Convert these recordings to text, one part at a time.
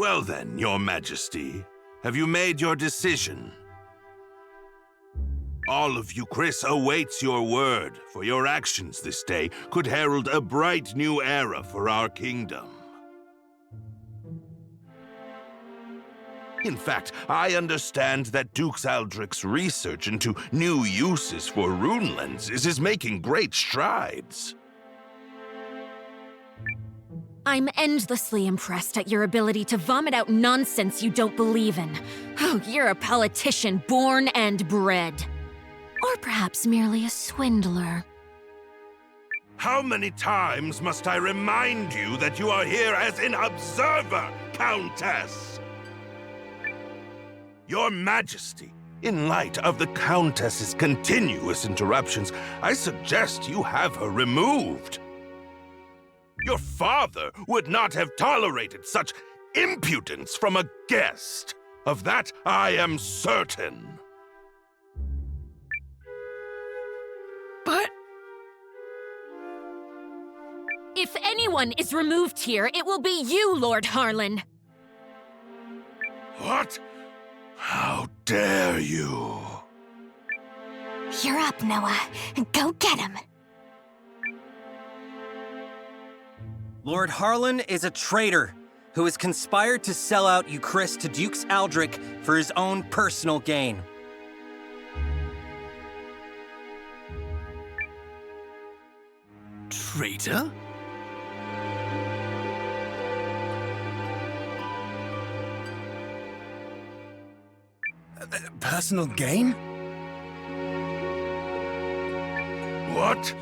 Well then, Your Majesty, have you made your decision? All of Euchris awaits your word, for your actions this day could herald a bright new era for our kingdom. In fact, I understand that Duke Aldrich's research into new uses for rune lenses is making great strides. I'm endlessly impressed at your ability to vomit out nonsense you don't believe in. Oh, you're a politician born and bred. Or perhaps merely a swindler. How many times must I remind you that you are here as an observer, Countess? Your Majesty, in light of the Countess's continuous interruptions, I suggest you have her removed. Your father would not have tolerated such impudence from a guest. Of that I am certain. But... If anyone is removed here, it will be you, Lord Harlan. What? How dare you? You're up, Noah. Go get him. Lord Harlan is a traitor who has conspired to sell out Euchris to Duke Aldrich for his own personal gain. Traitor? Personal gain? What?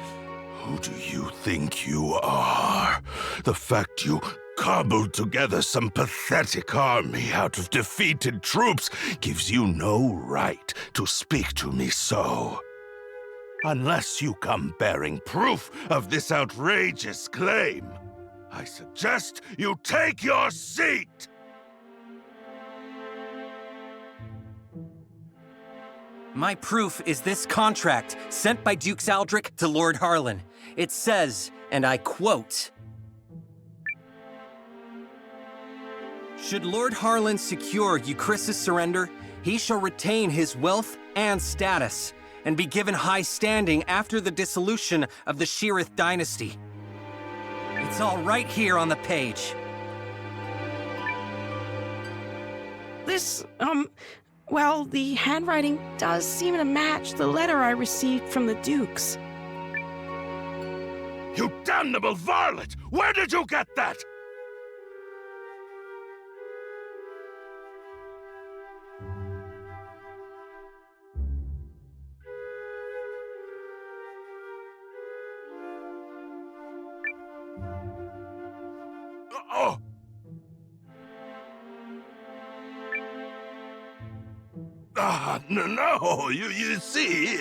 Who do you think you are? The fact you cobbled together some pathetic army out of defeated troops gives you no right to speak to me so. Unless you come bearing proof of this outrageous claim, I suggest you take your seat! My proof is this contract sent by Duke Aldrich to Lord Harlan. It says, and I quote, "Should Lord Harlan secure Euchris' surrender, he shall retain his wealth and status, and be given high standing after the dissolution of the Sheerith dynasty." It's all right here on the page. This, well, the handwriting does seem to match the letter I received from the Dukes. You damnable varlet! Where did you get that? Oh! No, you see...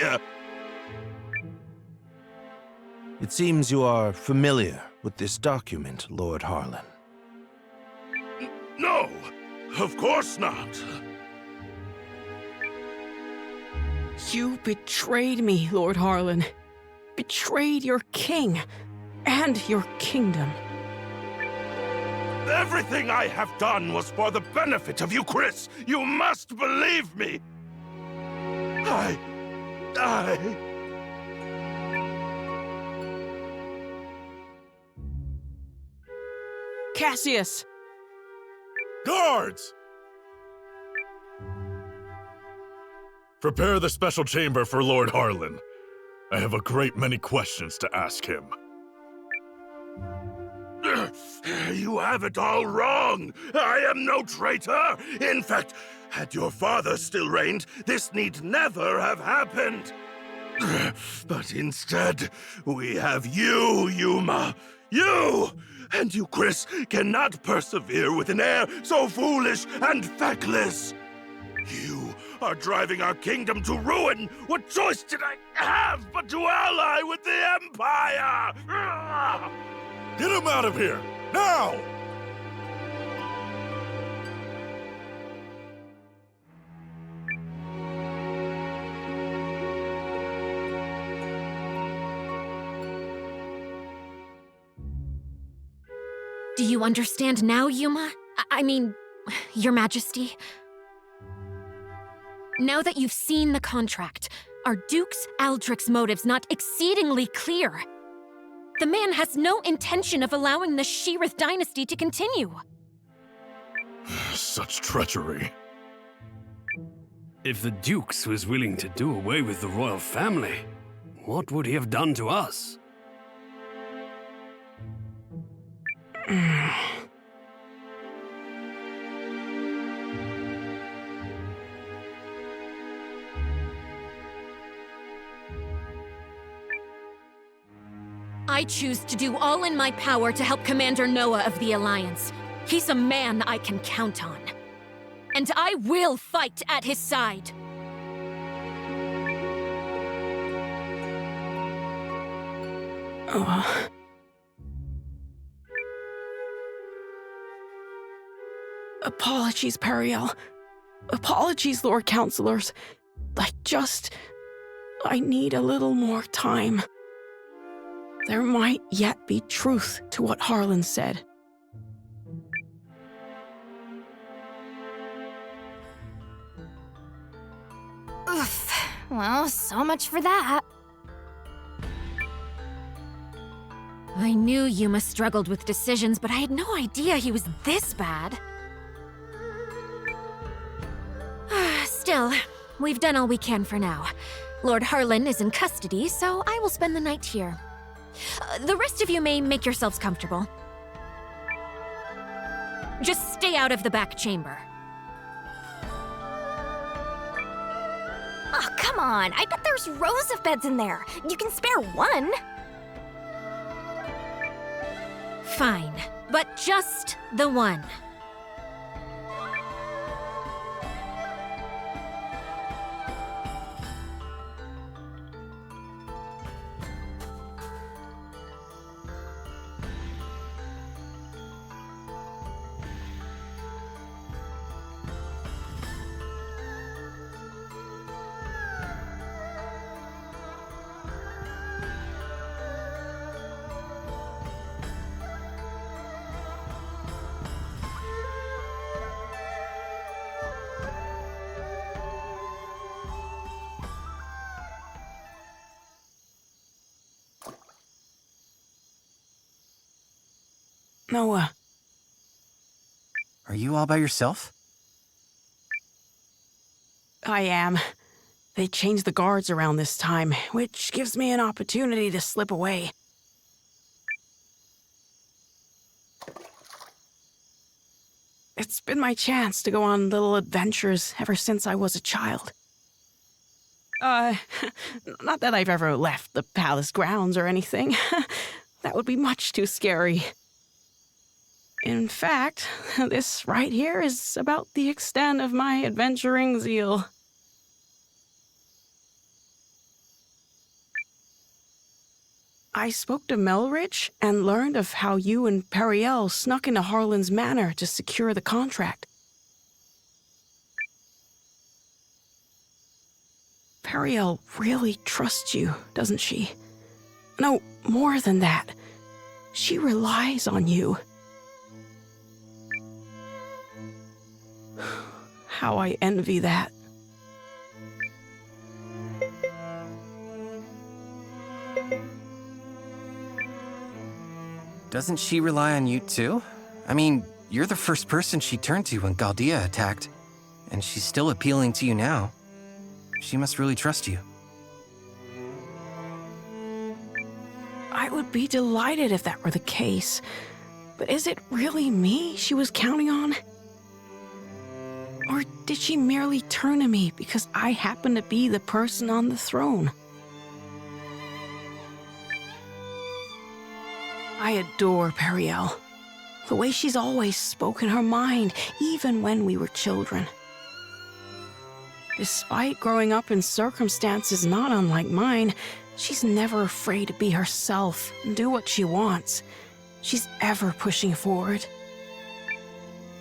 It seems you are familiar with this document, Lord Harlan. No, of course not. You betrayed me, Lord Harlan. Betrayed your king and your kingdom. Everything I have done was for the benefit of Euchris. You must believe me. Cassius! Guards! Prepare the special chamber for Lord Harlan. I have a great many questions to ask him. You have it all wrong. I am no traitor. In fact, had your father still reigned, this need never have happened. But instead, we have you, Euma. You! And Euchris cannot persevere with an heir so foolish and feckless. You are driving our kingdom to ruin. What choice did I have but to ally with the Empire? Get him out of here! Now! Do you understand now, Yuma? I mean, Your Majesty. Now that you've seen the contract, are Duke's Aldrich's motives not exceedingly clear? The man has no intention of allowing the Sheerith dynasty to continue. Such treachery. If the Dukes was willing to do away with the royal family, what would he have done to us? I choose to do all in my power to help Commander Noah of the Alliance. He's a man I can count on. And I will fight at his side. Apologies, Periel. Apologies, Lord Counselors. I need a little more time. There might yet be truth to what Harlan said. Oof. Well, so much for that. I knew Yuma struggled with decisions, but I had no idea he was this bad. Still, we've done all we can for now. Lord Harlan is in custody, so I will spend the night here. The rest of you may make yourselves comfortable. Just stay out of the back chamber. Oh, come on. I bet there's rows of beds in there. You can spare one. Fine, but just the one. Noah. Are you all by yourself? I am. They changed the guards around this time, which gives me an opportunity to slip away. It's been my chance to go on little adventures ever since I was a child. Not that I've ever left the palace grounds or anything. That would be much too scary. In fact, this right here is about the extent of my adventuring zeal. I spoke to Melridge and learned of how you and Periel snuck into Harlan's manor to secure the contract. Periel really trusts you, doesn't she? No, more than that. She relies on you. How I envy that. Doesn't she rely on you too? I mean, you're the first person she turned to when Galdea attacked, and she's still appealing to you now. She must really trust you. I would be delighted if that were the case. But is it really me she was counting on? Or did she merely turn to me because I happen to be the person on the throne? I adore Periel. The way she's always spoken her mind, even when we were children. Despite growing up in circumstances not unlike mine, she's never afraid to be herself and do what she wants. She's ever pushing forward.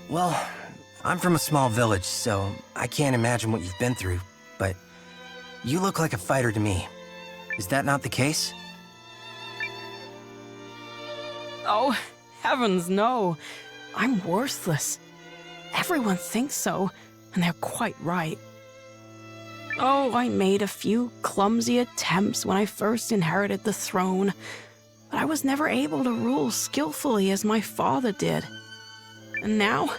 Well, I'm from a small village, so I can't imagine what you've been through, but you look like a fighter to me. Is that not the case? Oh, heavens no. I'm worthless. Everyone thinks so, and they're quite right. Oh, I made a few clumsy attempts when I first inherited the throne, but I was never able to rule skillfully as my father did. And now,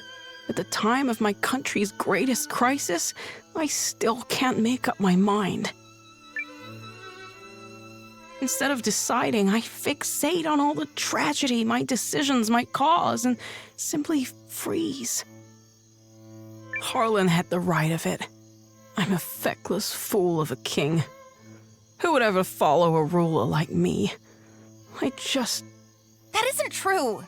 at the time of my country's greatest crisis, I still can't make up my mind. Instead of deciding, I fixate on all the tragedy my decisions might cause and simply freeze. Harlan had the right of it. I'm a feckless fool of a king. Who would ever follow a ruler like me? That isn't true.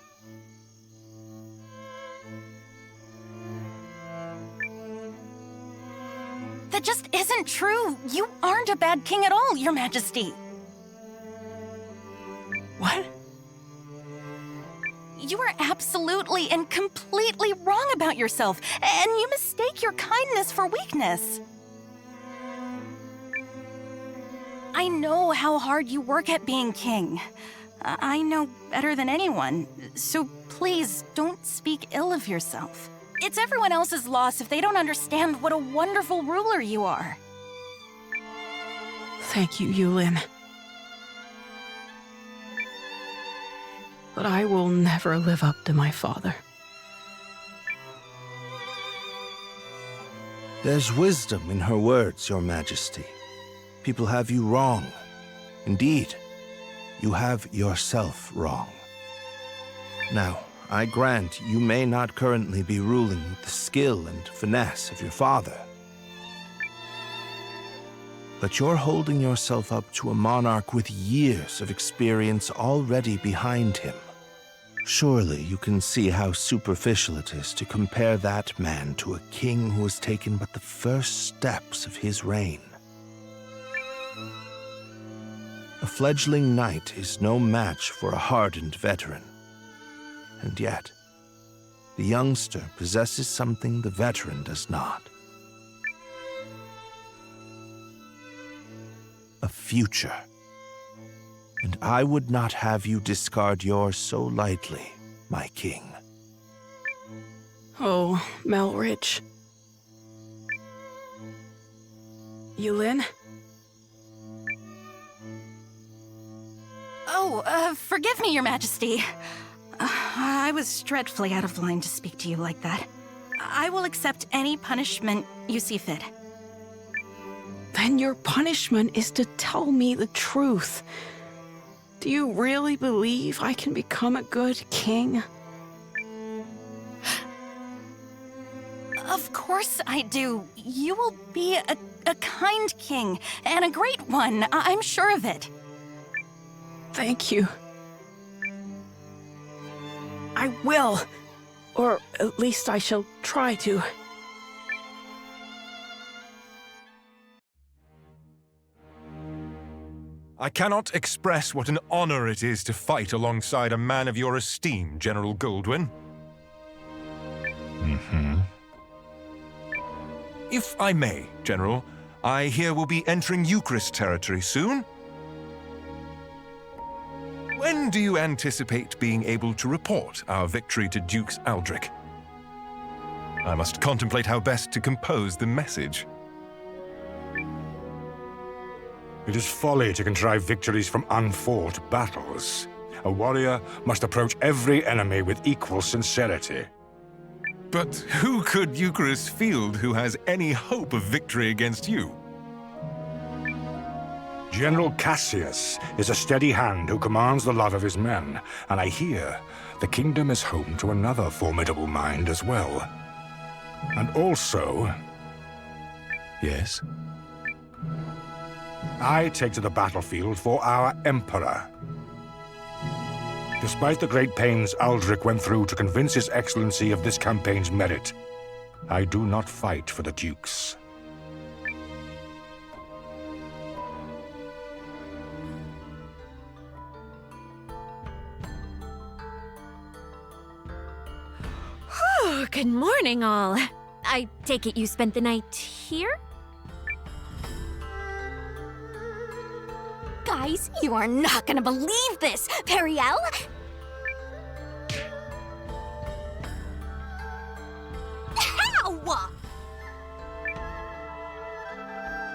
That just isn't true. You aren't a bad king at all, Your Majesty. What? You are absolutely and completely wrong about yourself, and you mistake your kindness for weakness. I know how hard you work at being king. I know better than anyone, so please don't speak ill of yourself. It's everyone else's loss if they don't understand what a wonderful ruler you are. Thank you, Eiyuden. But I will never live up to my father. There's wisdom in her words, Your Majesty. People have you wrong. Indeed, you have yourself wrong. Now, I grant you may not currently be ruling with the skill and finesse of your father. But you're holding yourself up to a monarch with years of experience already behind him. Surely you can see how superficial it is to compare that man to a king who has taken but the first steps of his reign. A fledgling knight is no match for a hardened veteran. And yet, the youngster possesses something the veteran does not. A future. And I would not have you discard yours so lightly, my king. Oh, Melridge. Eiyuden? Oh, forgive me, Your Majesty. I was dreadfully out of line to speak to you like that. I will accept any punishment you see fit. Then your punishment is to tell me the truth. Do you really believe I can become a good king? Of course I do. You will be a kind king, and a great one. I'm sure of it. Thank you. I will. Or at least I shall try to. I cannot express what an honor it is to fight alongside a man of your esteem, General Goldwyn. If I may, General, I hear we'll be entering Eucharist territory soon. When do you anticipate being able to report our victory to Dukes Aldrich? I must contemplate how best to compose the message. It is folly to contrive victories from unfought battles. A warrior must approach every enemy with equal sincerity. But who could Eucharist field who has any hope of victory against you? General Cassius is a steady hand who commands the love of his men, and I hear the kingdom is home to another formidable mind as well. And also... Yes? I take to the battlefield for our Emperor. Despite the great pains Aldrich went through to convince His Excellency of this campaign's merit, I do not fight for the Dukes. Oh, good morning, all. I take it you spent the night here? Guys, you are not gonna believe this! Periel?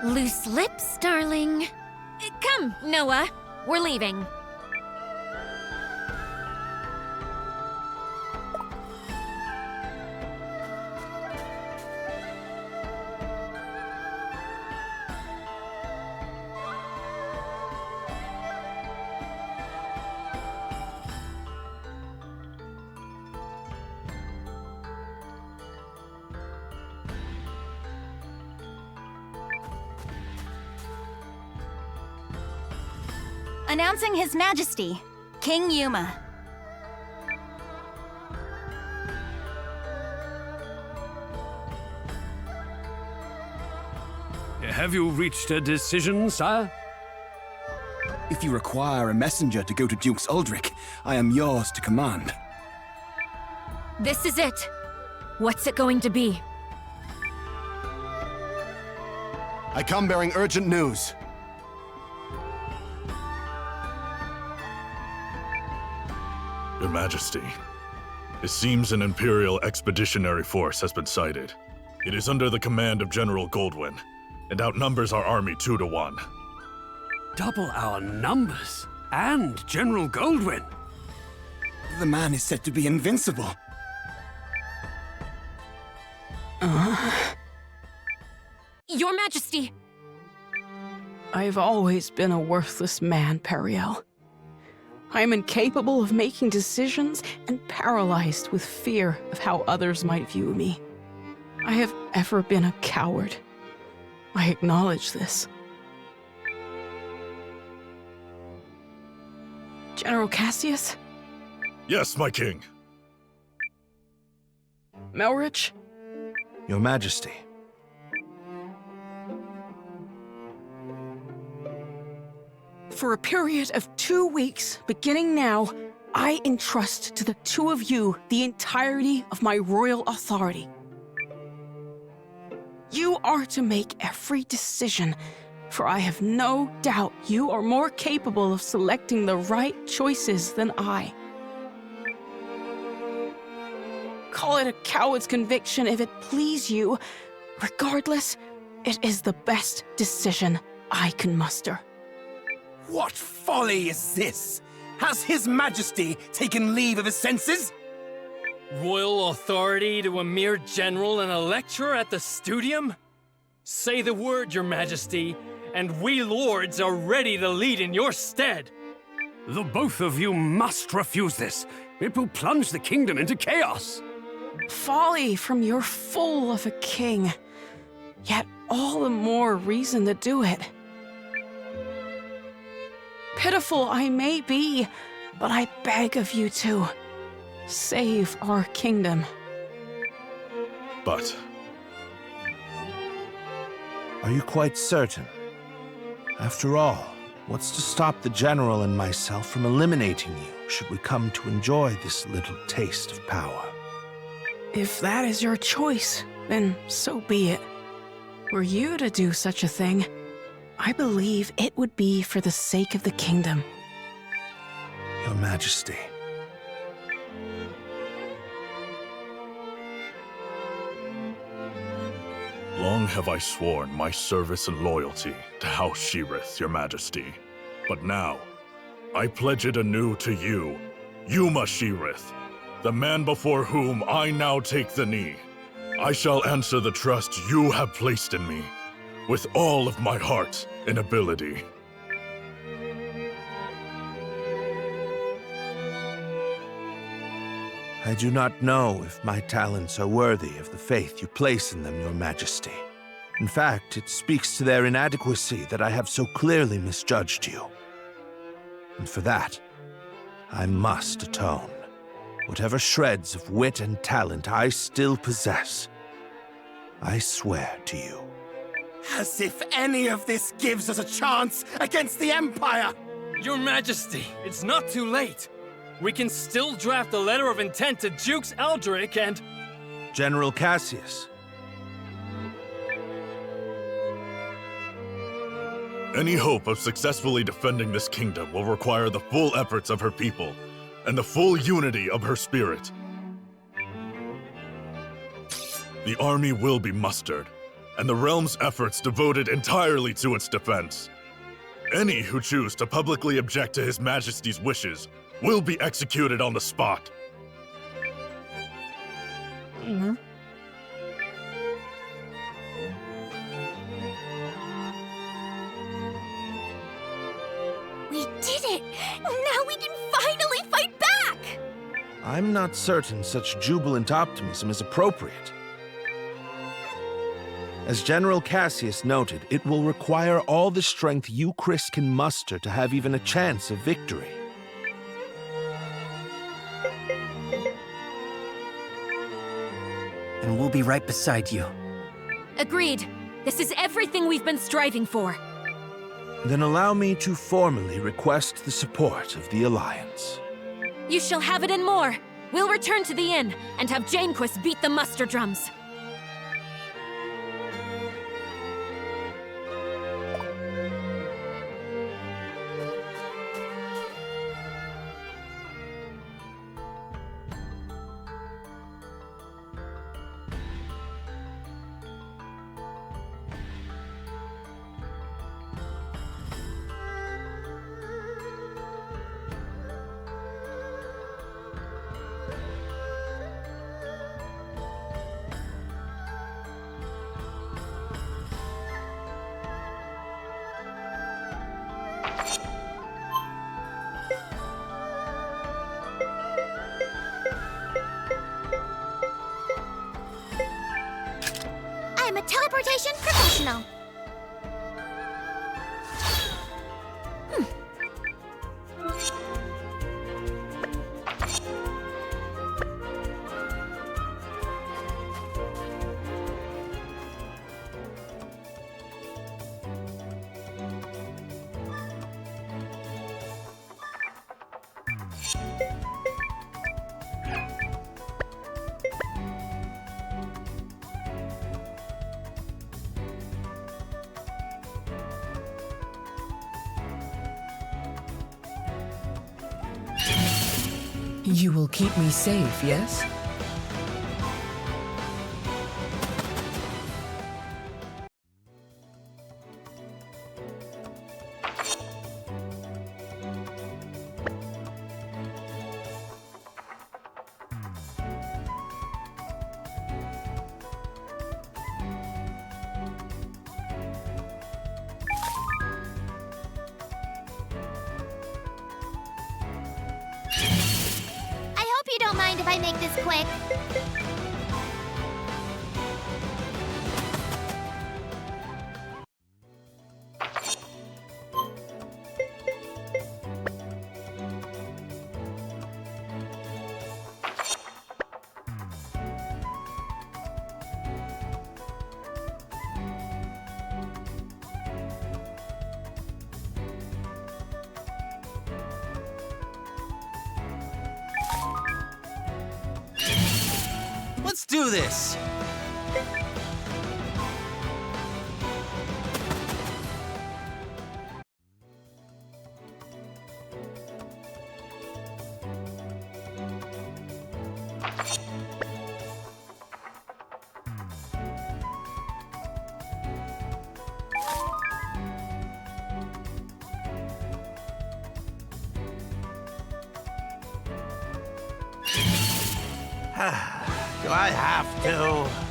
Loose lips, darling. Come, Noah. We're leaving. Announcing His Majesty, King Euma. Have you reached a decision, sire? If you require a messenger to go to Duke's Uldric, I am yours to command. This is it. What's it going to be? I come bearing urgent news. Your Majesty, it seems an Imperial Expeditionary Force has been sighted. It is under the command of General Goldwyn, and outnumbers our army 2 to 1. Double our numbers, and General Goldwyn. The man is said to be invincible. Your Majesty! I've always been a worthless man, Periel. I am incapable of making decisions and paralyzed with fear of how others might view me. I have ever been a coward. I acknowledge this. General Cassius? Yes, my king. Melrich? Your Majesty. For a period of 2 weeks, beginning now, I entrust to the two of you the entirety of my royal authority. You are to make every decision, for I have no doubt you are more capable of selecting the right choices than I. Call it a coward's conviction if it please you. Regardless, it is the best decision I can muster. What folly is this? Has His Majesty taken leave of his senses? Royal authority to a mere general and a lecturer at the studium? Say the word, Your Majesty, and we lords are ready to lead in your stead. The both of you must refuse this. It will plunge the kingdom into chaos. Folly from your fool of a king. Yet all the more reason to do it. Pitiful I may be, but I beg of you to save our kingdom. But... Are you quite certain? After all, what's to stop the General and myself from eliminating you, should we come to enjoy this little taste of power? If that is your choice, then so be it. Were you to do such a thing, I believe it would be for the sake of the kingdom. Your Majesty. Long have I sworn my service and loyalty to House Sheerith, Your Majesty. But now, I pledge it anew to you, Euma Sheerith, the man before whom I now take the knee. I shall answer the trust you have placed in me, with all of my heart and ability. I do not know if my talents are worthy of the faith you place in them, Your Majesty. In fact, it speaks to their inadequacy that I have so clearly misjudged you. And for that, I must atone. Whatever shreds of wit and talent I still possess, I swear to you. As if any of this gives us a chance against the Empire! Your Majesty, it's not too late. We can still draft a letter of intent to Duke's Aldrich and... General Cassius. Any hope of successfully defending this kingdom will require the full efforts of her people, and the full unity of her spirit. the army will be mustered, and the realm's efforts devoted entirely to its defense. Any who choose to publicly object to His Majesty's wishes will be executed on the spot. We did it! Now we can finally fight back! I'm not certain such jubilant optimism is appropriate. As General Cassius noted, it will require all the strength you, Chris, can muster to have even a chance of victory. And we'll be right beside you. Agreed. This is everything we've been striving for. Then allow me to formally request the support of the Alliance. You shall have it and more. We'll return to the inn and have Janequist beat the muster drums. I'm a teleportation professional. You will keep me safe, yes? You don't mind if I make this quick? Let's do this! Do I have to?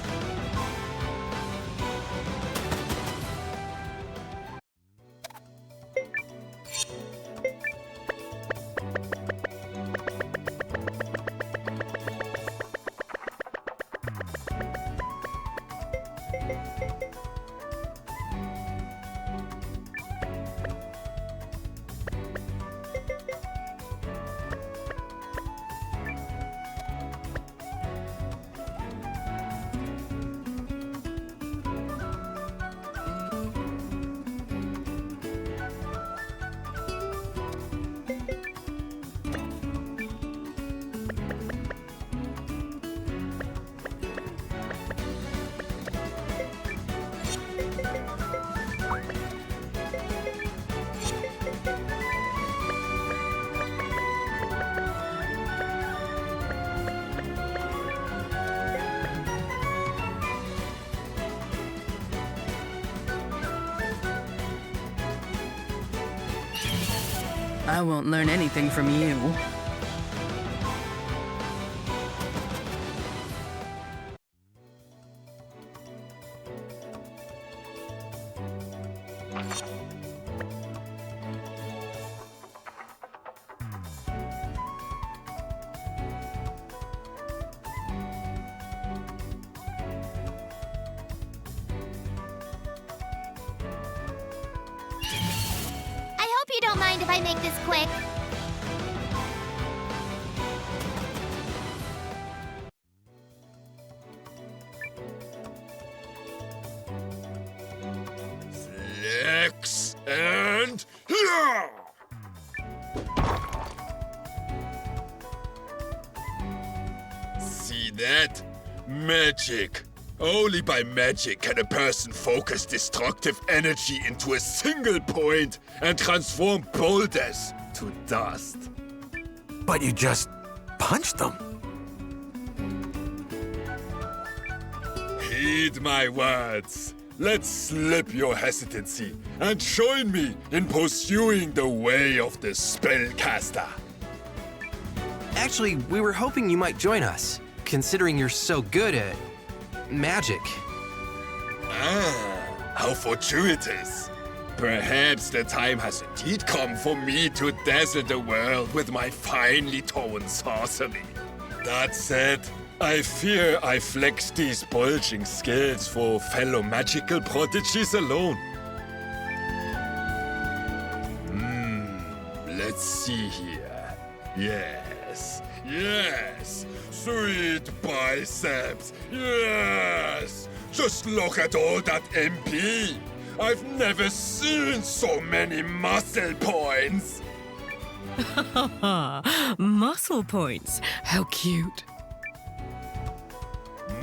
I won't learn anything from you. I hope you don't mind if I make this quick. Flex and... See that? Magic. Only by magic can a person focus destructive energy into a single point and transform boulders to dust. But you just punched them. Heed my words. Let's slip your hesitancy and join me in pursuing the way of the spellcaster. Actually, we were hoping you might join us, considering you're so good at magic. Ah, how fortuitous. Perhaps the time has indeed come for me to dazzle the world with my finely toned sorcery. That said, I fear I flex these bulging skills for fellow magical prodigies alone. Let's see here. Yes, sweet biceps, yes! Just look at all that MP! I've never seen so many muscle points! Muscle points. How cute.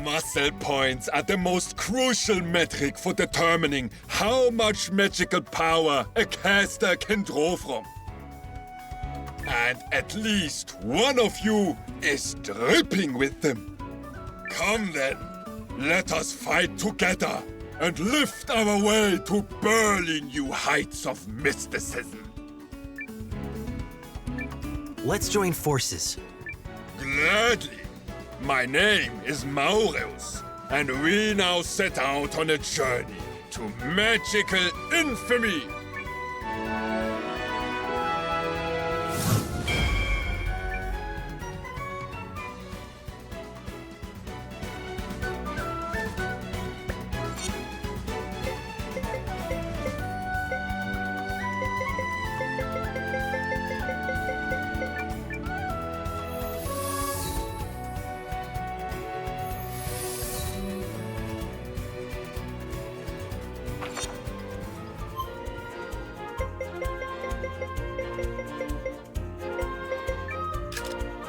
Muscle points are the most crucial metric for determining how much magical power a caster can draw from. And at least one of you is dripping with them. Come then, let us fight together and lift our way to burly new heights of mysticism. Let's join forces. Gladly. My name is Maureus, and we now set out on a journey to magical infamy.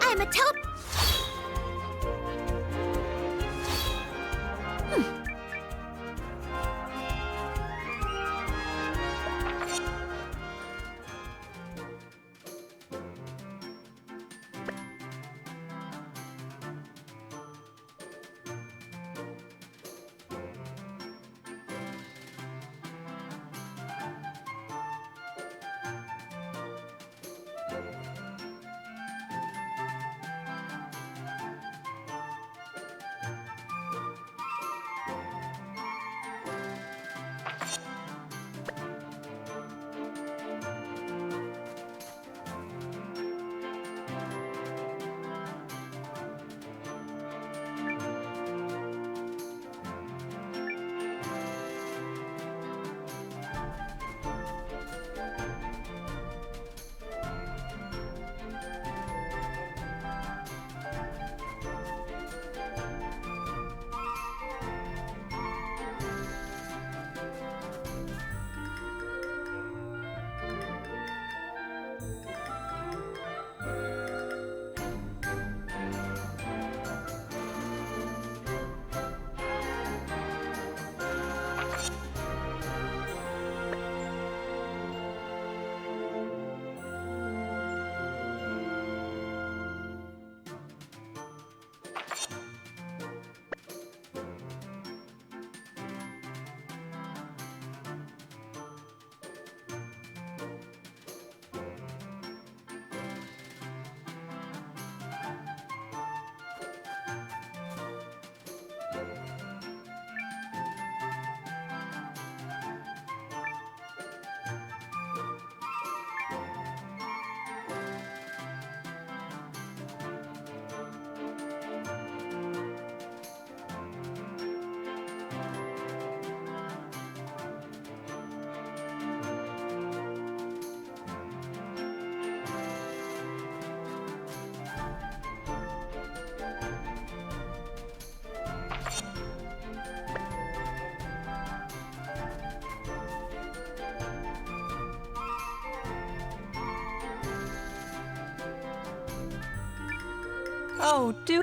I'm a tele... Oh, do...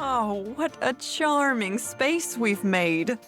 Oh, what a charming space we've made.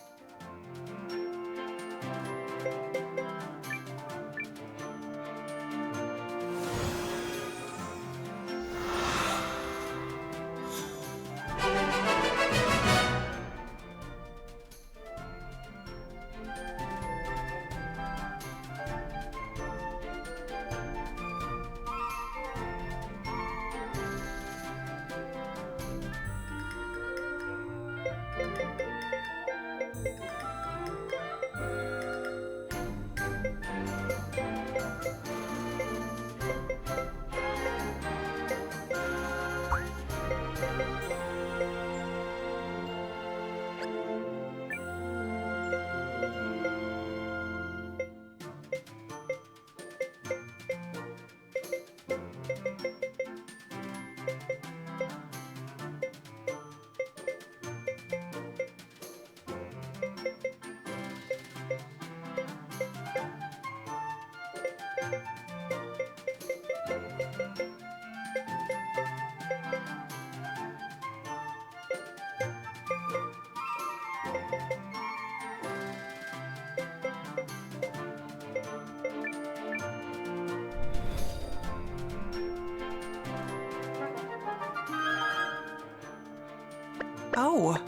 Oh.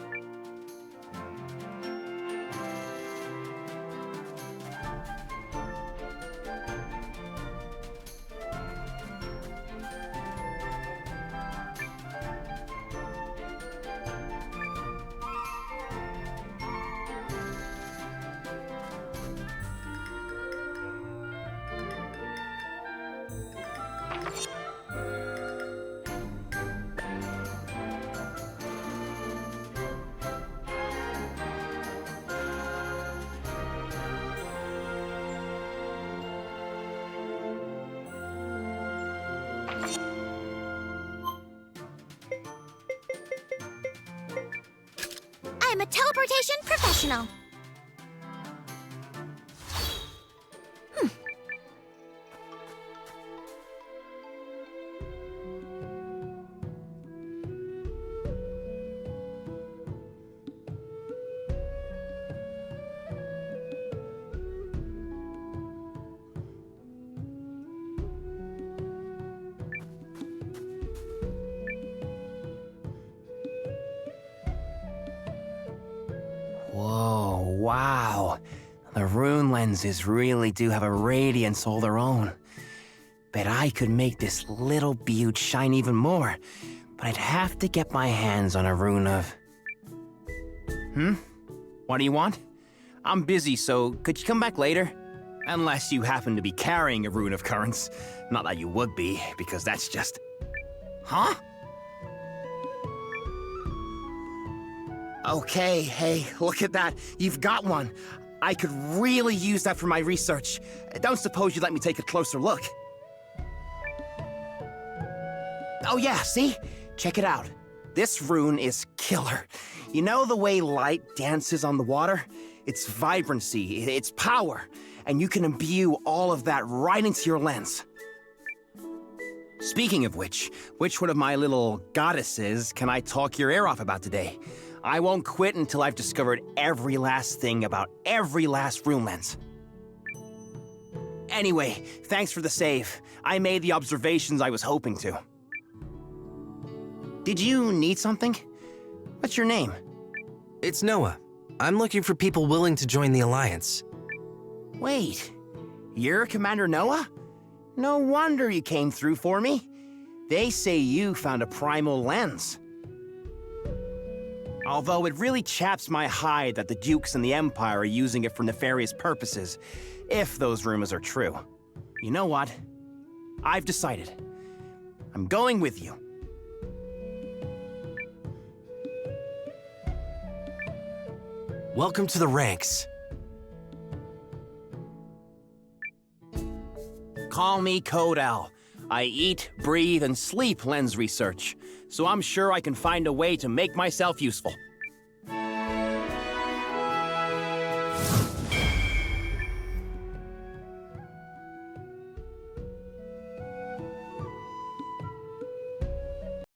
I'm a teleportation professional. Whoa, wow. The rune lenses really do have a radiance all their own. Bet I could make this little beaut shine even more, but I'd have to get my hands on a rune of... What do you want? I'm busy, so could you come back later? Unless you happen to be carrying a rune of currents. Not that you would be, because that's just... Huh? Okay, hey, look at that. You've got one. I could really use that for my research. Don't suppose you'd let me take a closer look? Oh yeah, see? Check it out. This rune is killer. You know the way light dances on the water? It's vibrancy, it's power, and you can imbue all of that right into your lens. Speaking of which one of my little goddesses can I talk your ear off about today? I won't quit until I've discovered every last thing about every last rune lens. Anyway, thanks for the save. I made the observations I was hoping to. Did you need something? What's your name? It's Noah. I'm looking for people willing to join the Alliance. Wait, you're Commander Noah? No wonder you came through for me. They say you found a primal lens. Although it really chaps my hide that the Dukes and the Empire are using it for nefarious purposes, if those rumors are true. You know what? I've decided. I'm going with you. Welcome to the ranks. Call me Code L. I eat, breathe, and sleep lens research, so I'm sure I can find a way to make myself useful.